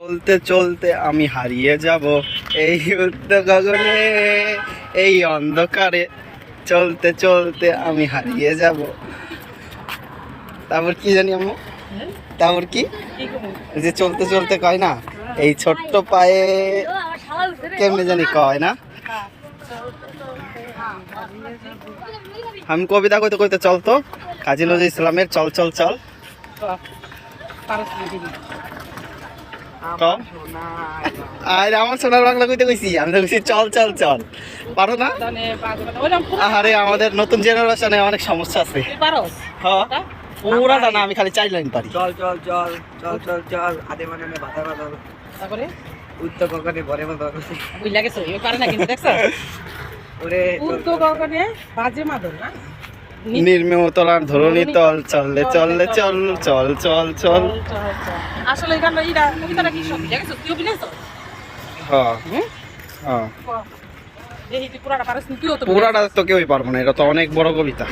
চলতে চলতে আমি হারিয়ে যাব এই উত্তর গগনে, এই অন্ধকারে চলতে চলতে আমি হারিয়ে যাব। তারপর কি জানি আম্মু, তারপর কি ওই যে চলতে চলতে কয় না, এই ছোট্ট পায়ে কেমনে জানি কয় না। আমি কবিতা কইতে কইতে চলতো কাজী নজরুল ইসলামের চল চল চল। আর আমার সোনার বাংলা কইতে কইছি, আমি তো কইছি চল চল চল। পারো না? আরে আমাদের নতুন জেনারেশনে অনেক সমস্যা আছে। হ্যাঁ পুরা জানা, আমি খালি 4 লাইন পারি। চল চল চল চল চল চল আদে মানে বাধা বাধা তারপরে উত্তর গগনে ভরে বাধা বুঝলা গেছো এই পারে না কিন্তু দেখছো ওরে উত্তর গগনে বাজে মাদল না নির্মতলার ধরণী তল চললে চললে চল চল চল চল। আসলে এই গানটা ইরা কবিতাটা কি সব দেখছো তুই অভিনয়ছো? হ্যাঁ হ্যাঁ এই তুই পুরাটা পারিস তুই তো পুরাটা তো কেউই পারবো না, এটা তো অনেক বড় কবিতা।